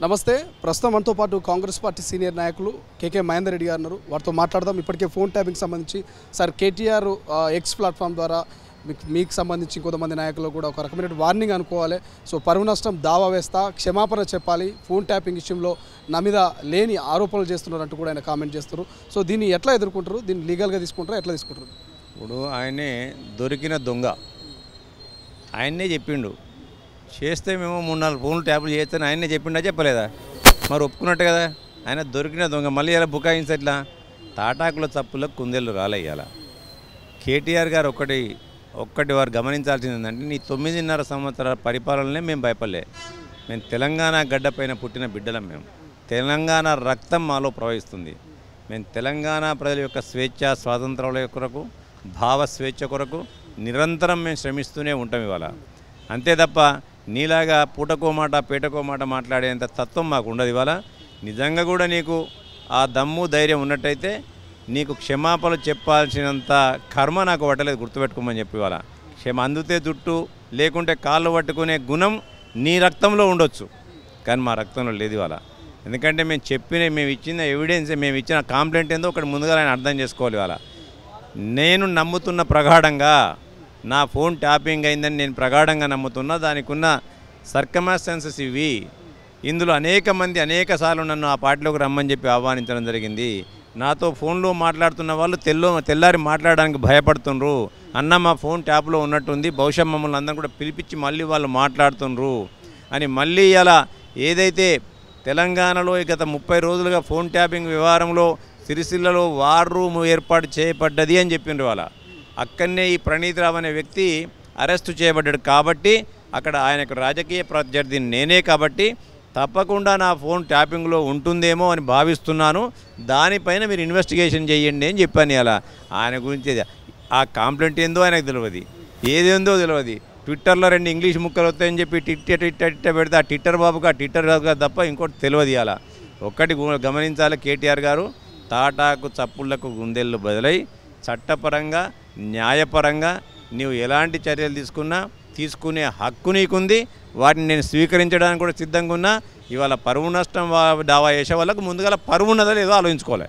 నమస్తే. ప్రస్తుతం మనతో పాటు కాంగ్రెస్ పార్టీ సీనియర్ నాయకులు కేకే మహేందర్ రెడ్డి గారు ఉన్నారు. వారితో మాట్లాడదాం. ఇప్పటికే ఫోన్ ట్యాపింగ్ సంబంధించి సార్ కేటీఆర్ ఎక్స్ ప్లాట్ఫామ్ ద్వారా మీకు సంబంధించి కొంతమంది నాయకులు కూడా ఒక రకమైన వార్నింగ్ అనుకోవాలి. సో పరువు నష్టం దావా వేస్తా, క్షమాపణ చెప్పాలి, ఫోన్ ట్యాపింగ్ విషయంలో నా మీద లేని ఆరోపణలు చేస్తున్నారంటూ కూడా ఆయన కామెంట్ చేస్తారు. సో దీన్ని ఎట్లా ఎదుర్కొంటారు? దీన్ని లీగల్గా తీసుకుంటారా, ఎట్లా తీసుకుంటారు? ఇప్పుడు ఆయనే దొరికిన దొంగ, ఆయన్నే చెప్పిండు చేస్తే మేము 3-4 ఫోన్లు ట్యాపులు చేస్తాను ఆయనే చెప్పిండా చెప్పలేదా? మరి ఒప్పుకున్నట్టు కదా. ఆయన దొరికిన దొంగ మళ్ళీ ఇలా బుకాయించి ఎట్లా? తాటాకుల తప్పులకు కుందేళ్ళు రాలయ్యాల. కేటీఆర్ గారు ఒక్కటి వారు గమనించాల్సింది ఏంటంటే, నీ 9.5 సంవత్సరాల పరిపాలననే మేము భయపడలే. మేము తెలంగాణ గడ్డపైన పుట్టిన బిడ్డలం. మేము తెలంగాణ రక్తం మాలో ప్రవహిస్తుంది. మేము తెలంగాణ ప్రజల యొక్క స్వేచ్ఛ స్వాతంత్రాల కొరకు, భావ స్వేచ్ఛ కొరకు నిరంతరం మేము శ్రమిస్తూనే ఉంటాం ఇవాళ. అంతే తప్ప నీలాగా పూటకో మాట పేటకో మాట మాట్లాడేంత తత్వం మాకు ఉండదు ఇవాళ. నిజంగా కూడా నీకు ఆ దమ్ము ధైర్యం ఉన్నట్టయితే నీకు క్షమాపణలు చెప్పాల్సినంత కర్మ నాకు పట్టలేదు, గుర్తుపెట్టుకోమని చెప్పి ఇవాళ. అందుతే జుట్టు లేకుంటే కాళ్ళు పట్టుకునే గుణం నీ రక్తంలో ఉండొచ్చు, కానీ మా రక్తంలో లేదు ఇవాళ. ఎందుకంటే మేము ఇచ్చిన ఎవిడెన్స్, మేము ఇచ్చిన కంప్లైంట్ ఏందో ఒకటి ముందుగా ఆయన అర్థం చేసుకోవాలి ఇవాళ. నేను నమ్ముతున్న ప్రగాఢంగా నా ఫోన్ ట్యాపింగ్ అయిందని నేను ప్రగాఢంగా నమ్ముతున్నా. దానికి ఉన్న సర్కమ్స్టాన్సెస్ ఇవి. ఇందులో అనేక మంది అనేక సార్లు నన్ను ఆ పార్టీలోకి రమ్మని చెప్పి ఆహ్వానించడం జరిగింది. నాతో ఫోన్లో మాట్లాడుతున్న వాళ్ళు తెల్లారి మాట్లాడడానికి భయపడుతుండ్రు. అన్న మా ఫోన్ ట్యాప్లో ఉన్నట్టుంది, బహుశా మమ్మల్ని అందరం కూడా పిలిపించి మళ్ళీ వాళ్ళు మాట్లాడుతుండ్రు అని మళ్ళీ ఇలా ఏదైతే తెలంగాణలో గత 30 రోజులుగా ఫోన్ ట్యాపింగ్ వ్యవహారంలో సిరిసిల్లలో వార్ రూమ్ ఏర్పాటు చేయబడ్డది అని చెప్పిండ్రు వాళ్ళ. అక్కడనే ఈ ప్రణీత్ రావు అనే వ్యక్తి అరెస్టు చేయబడ్డాడు. కాబట్టి అక్కడ ఆయనకు రాజకీయ ప్రత్యర్థి నేనే, కాబట్టి తప్పకుండా నా ఫోన్ ట్యాపింగ్లో ఉంటుందేమో అని భావిస్తున్నాను. దానిపైన మీరు ఇన్వెస్టిగేషన్ చేయండి అని చెప్పాను. అలా ఆయన గురించి ఆ కంప్లైంట్ ఏందో ఆయనకు తెలియదు, ఏదేందో తెలియదు. ట్విట్టర్లో 2 ఇంగ్లీష్ ముక్కలు వస్తాయని చెప్పి టిట్ట పెడితే ఆ ట్విట్టర్ బాబుగా తప్ప ఇంకోటి తెలియదు. అలా ఒక్కటి గమనించాలి, కేటీఆర్ గారు తాటాకు చప్పుళ్లకు గుండెళ్ళు బదులై చట్టపరంగా న్యాయపరంగా నీవు ఎలాంటి చర్యలు తీసుకునే హక్కు నీకుంది. వాటిని నేను స్వీకరించడానికి కూడా సిద్ధంగా ఉన్నా. ఇవాళ పరువు నష్టం దావా చేసే వాళ్ళకు ముందుగా పరువు ఉన్నదో లేదో ఆలోచించుకోవాలి.